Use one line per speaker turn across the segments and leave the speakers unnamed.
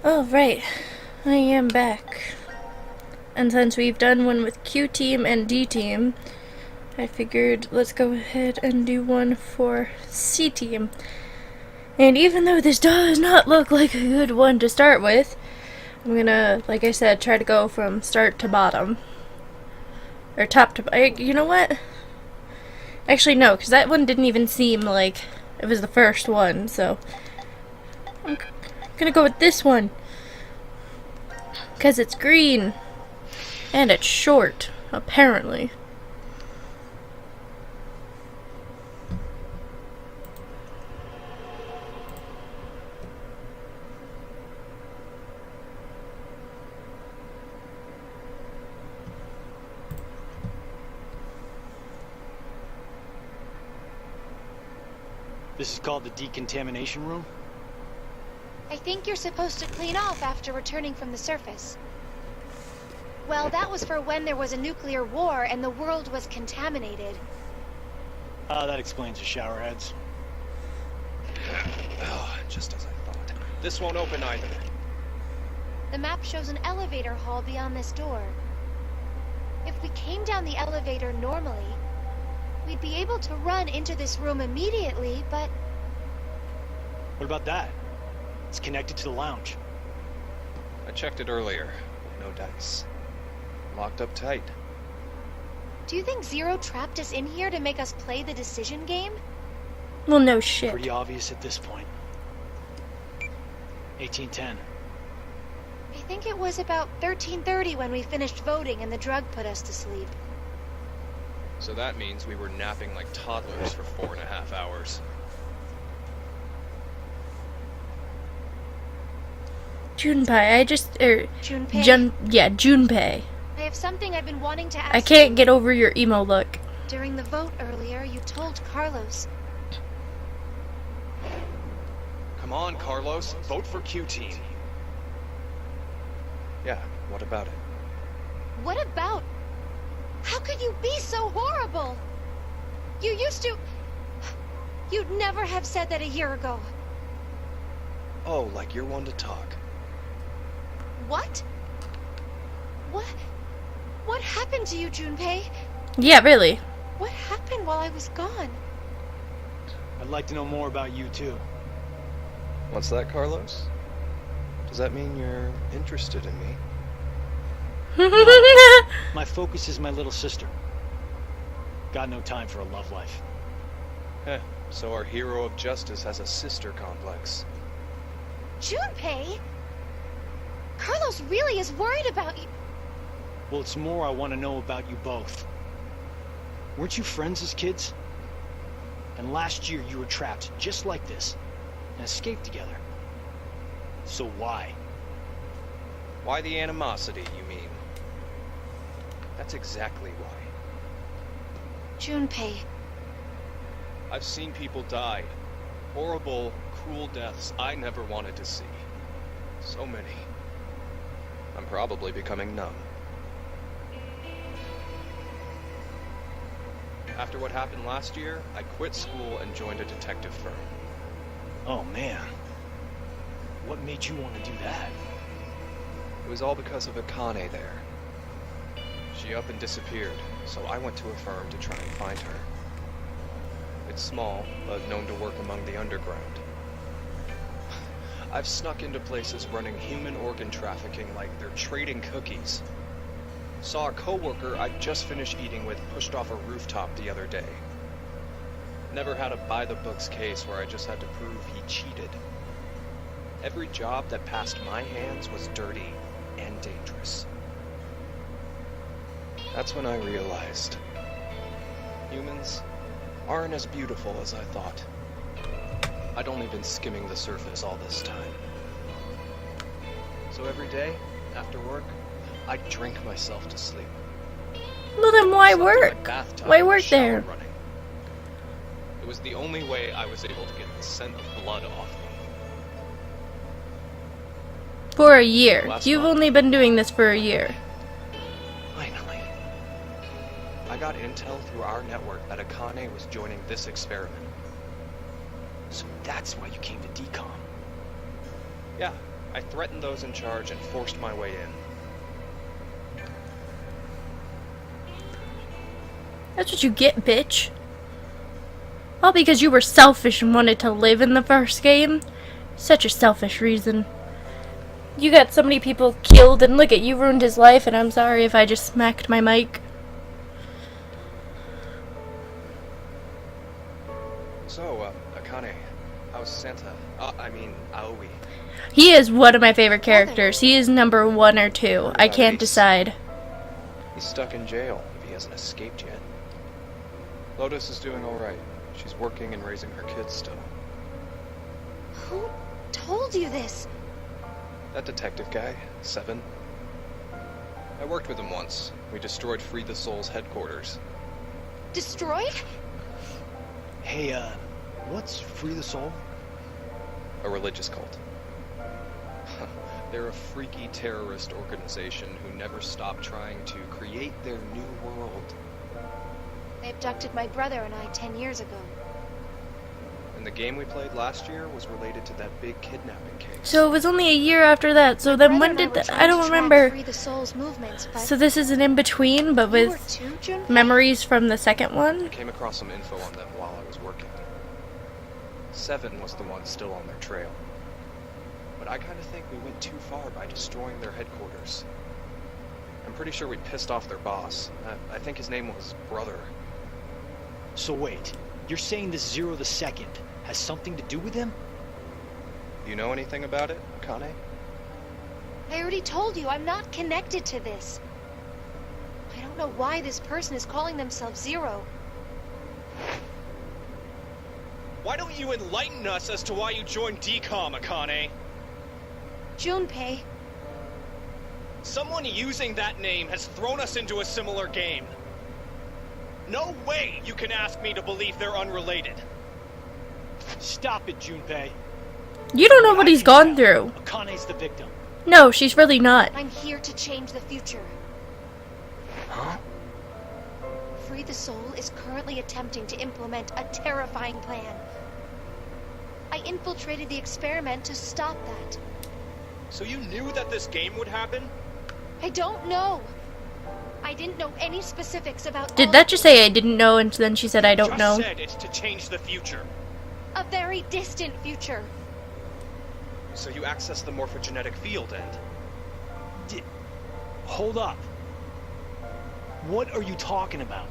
Oh, right. I am back. And since we've done one with Q Team and D Team, I figured let's go ahead and do one for C Team. And even though this does not look like a good one to start with, I'm gonna, like I said, try to go from start to bottom. Or top to... you know what? Actually, no, because that one didn't even seem like it was the first one, so... I'm gonna go with this one. Because it's green. And it's short, apparently.
This is called the Decontamination room?
I think you're supposed to clean off after returning from the surface. Well, that was for when there was a nuclear war and the world was contaminated.
That explains the showerheads.
Oh, just as I thought. This won't open either.
The map shows an elevator hall beyond this door. If we came down the elevator normally, we'd be able to run into this room immediately, but...
What about that? It's connected to the lounge.
I checked it earlier. No dice. Locked up tight.
Do you think Zero trapped us in here to make us play the decision game?
Well, no shit.
Pretty obvious at this point. 1810.
I think it was about 13:30 when we finished voting and the drug put us to sleep.
So that means we were napping like toddlers for 4.5 hours.
Junpei,
Junpei?
Junpei.
I have something I've been wanting to ask
I can't
you.
get over your emo look.
During the vote earlier, you told Carlos.
Come on, Carlos. Vote for Q Team. Yeah, what about it?
What about? How could you be so horrible? You used to... You'd never have said that a year ago.
Oh, like you're one to talk.
What? What happened to you, Junpei?
Yeah, really.
What happened while I was gone?
I'd like to know more about you, too.
What's that, Carlos? Does that mean you're interested in me?
My focus is my little sister. Got no time for a love life.
Heh, so our hero of justice has a sister complex.
Junpei? Carlos really is worried about you.
Well, it's more I want to know about you both. Weren't you friends as kids? And last year you were trapped just like this and escaped together. So why?
Why the animosity, you mean? That's exactly why.
Junpei.
I've seen people die. Horrible, cruel deaths I never wanted to see. So many. I'm probably becoming numb. After what happened last year, I quit school and joined a detective firm.
Oh, man. What made you want to do that?
It was all because of Akane there. She up and disappeared, so I went to a firm to try and find her. It's small, but known to work among the underground. I've snuck into places running human organ trafficking like they're trading cookies. Saw a coworker I'd just finished eating with pushed off a rooftop the other day. Never had a by-the-books case where I just had to prove he cheated. Every job that passed my hands was dirty and dangerous. That's when I realized humans aren't as beautiful as I thought. I'd only been skimming the surface all this time. So every day, after work, I'd drink myself to sleep.
Well, then why
Slept in my
work?
bathtub
Why
with
work
the shower
there?
running. It was the only way I was able to get the scent of blood off me.
For a year.
Last
You've
month.
only been doing this for a year.
Finally. I got intel through our network that Akane was joining this experiment.
So that's why you came to Decom.
Yeah, I threatened those in charge and forced my way in.
That's what you get, bitch. All because you were selfish and wanted to live in the first game. Such a selfish reason. You got so many people killed, and look at you, ruined his life, and I'm sorry if I just smacked my mic.
So, Akane, how's Santa? Aoi.
He is one of my favorite characters. He is number 1 or 2. I can't decide.
He's stuck in jail if he hasn't escaped yet. Lotus is doing alright. She's working and raising her kids still.
Who told you this?
That detective guy, Seven. I worked with him once. We destroyed Free the Soul's headquarters.
Destroyed?
Hey, what's Free the Soul?
A religious cult. They're a freaky terrorist organization who never stop trying to create their new world.
They abducted my brother and I 10 years ago.
And the game we played last year was related to that big kidnapping case.
So it was only a year after that. So then when did I don't remember.
Free the Soul's movements, but
So this is an in-between, but
you were
with
too, Junpei?
memories from the second
I
one.
came across some info on them while I was working. Seven was the one still on their trail. But I kind of think we went too far by destroying their headquarters. I'm pretty sure we pissed off their boss. I think his name was Brother.
So wait, you're saying this Zero the Second has something to do with him?
You know anything about it, Kane?
I already told you, I'm not connected to this. I don't know why this person is calling themselves Zero.
Why don't you enlighten us as to why you joined Decom, Akane?
Junpei.
Someone using that name has thrown us into a similar game. No way you can ask me to believe they're unrelated.
Stop it, Junpei.
You don't know what he's gone through.
Akane's the victim.
No, she's really not.
I'm here to change the future.
Huh?
Free the Soul is currently attempting to implement a terrifying plan. I infiltrated the experiment to stop that.
So you knew that this game would happen?
I don't know. I didn't know any specifics about
Did
all
that
of
just
this.
say I didn't know and then she said I don't
Just
know?
said it's to change the future.
A very distant future.
So you access the morphogenetic field and...
Hold up. What are you talking about?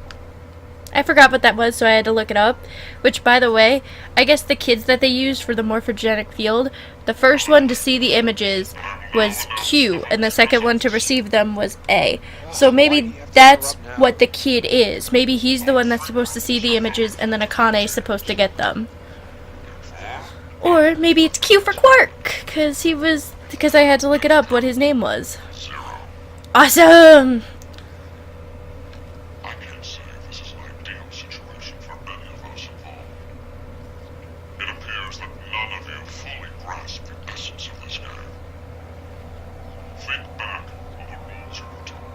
I forgot what that was, so I had to look it up. Which, by the way, I guess the kids that they used for the morphogenetic field, the first one to see the images was Q, and the second one to receive them was A. So maybe that's what the kid is. Maybe he's the one that's supposed to see the images, and then Akane is supposed to get them. Or maybe it's Q for Quark, because I had to look it up what his name was. Awesome!
I can't say this is an ideal situation for any of us involved. It appears that none of you fully grasp the essence of this game. Think back on the rules you were told.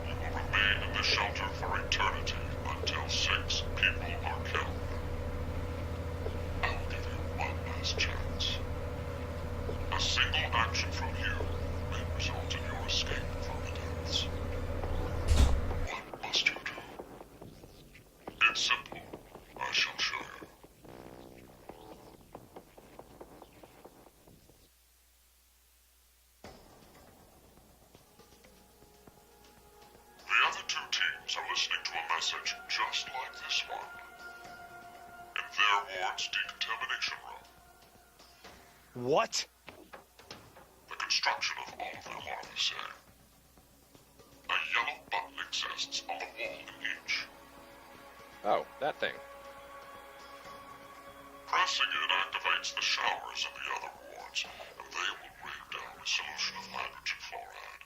You will remain in the shelter for eternity until 6 people are killed. I will give you one last chance. A single action from you may result in your escape from the depths. What must you do? It's simple. I shall show you. The other 2 teams are listening to a message just like this one. In their ward's decontamination room.
What?
The construction of all of them are the same. A yellow button exists on the wall in each.
Oh, that thing.
Pressing it activates the showers in the other wards, and they will rain down a solution of hydrogen fluoride.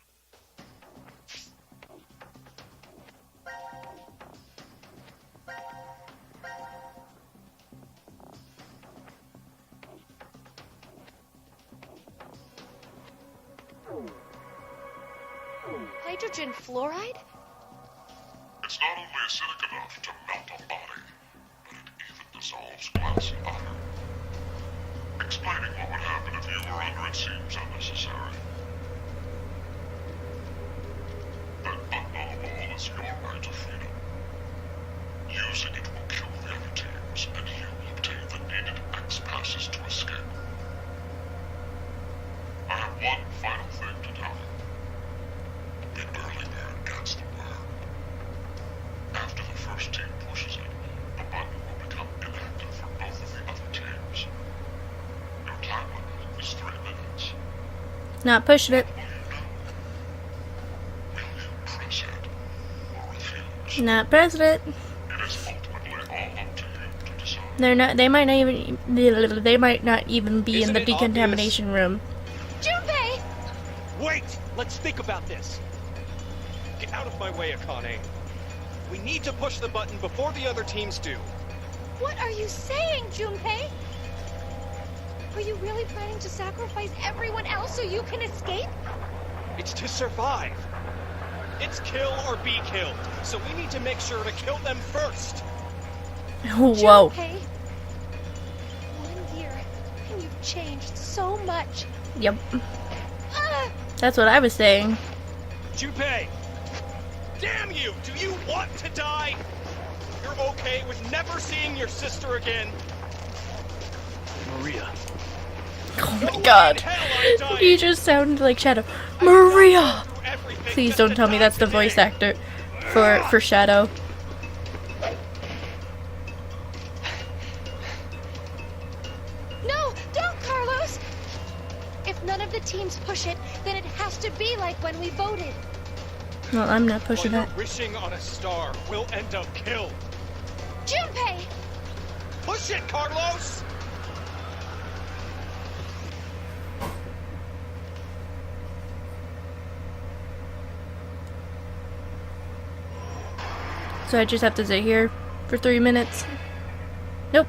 Hydrogen fluoride?
It's not only acidic enough to melt a body, but it even dissolves glass and iron. Explaining what would happen if you you were under, it seems unnecessary. That button on the wall is your right of freedom. Using it will kill the other teams, and you will obtain the needed X passes to escape. I have one final thing to tell you. The early bird gets the worm. After the first team pushes it, the button will become inactive for both of the other teams. Your time limit is 3 minutes.
Not pushing it.
Will you press it or refuse?
Not pressing it.
It is ultimately all up to you to decide.
They're not. They might not even. They might not even be
Isn't
in the
it
decontamination room.
Junpei!
Wait! Let's think about this. Get out of my way, Akane. We need to push the button before the other teams do.
What are you saying, Junpei? Are you really planning to sacrifice everyone else so you can escape?
It's to survive. It's kill or be killed. So we need to make sure to kill them first.
Whoa.
Junpei, 1 year, and you've changed so much.
Yep.
Ah!
That's what I was saying.
Junpei! Damn you! Do you want to die? You're okay with never seeing your sister again?
Maria.
Oh my
No
god.
way in hell I'm dying.
You just sounded like Shadow.
I've
Maria!
gone through everything
Please
just
don't
to
tell me
die
that's the
today.
voice actor for Shadow.
No, don't, Carlos! If none of the teams push it, then it has to be like when we voted.
Well, I'm not pushing
While
that.
you're wishing on a star, we'll end up killed.
Junpei!
Push it, Carlos!
So I just have to sit here for 3 minutes. Nope.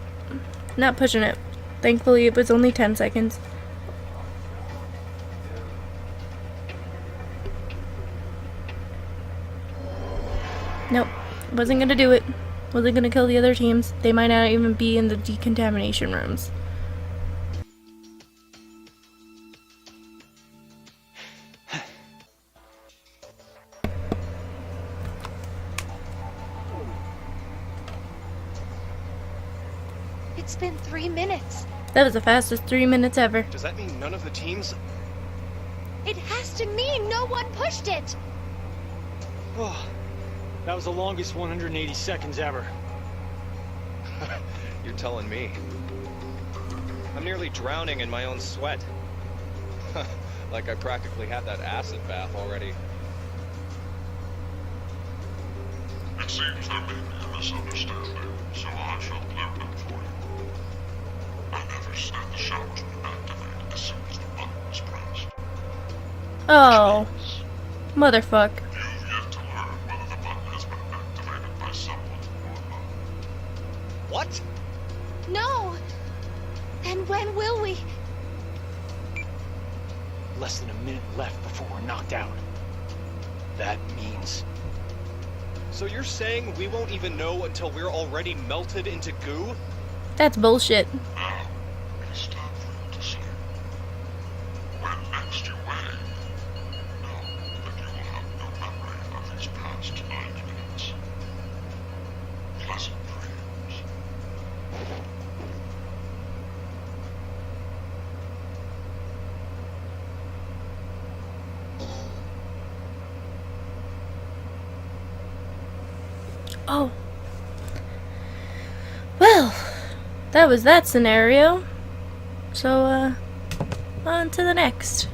Not pushing it. Thankfully, it was only 10 seconds. Nope. Wasn't gonna do it. Wasn't gonna kill the other teams. They might not even be in the decontamination rooms.
It's been 3 minutes.
That was the fastest 3 minutes ever.
Does that mean none of the teams?
It has to mean no one pushed it.
Oh, that was the longest 180 seconds ever.
You're telling me. I'm nearly drowning in my own sweat. Like I practically had that acid bath already.
It seems there may be a misunderstanding, so I shall clear it up for you. I never said the shower to be activated as soon as the button was pressed.
Oh. Motherfuck.
You've yet to learn whether the button has been activated by someone or not.
What?
No. And when will we?
Less than a minute left before we're knocked out. That means...
So you're saying we won't even know until we're already melted into goo?
That's bullshit.
Now, it is time for you to sleep. When next you wake, know that you will have no memory of these past 9 minutes. Pleasant dreams.
Oh. Well, that was that scenario. So, on to the next.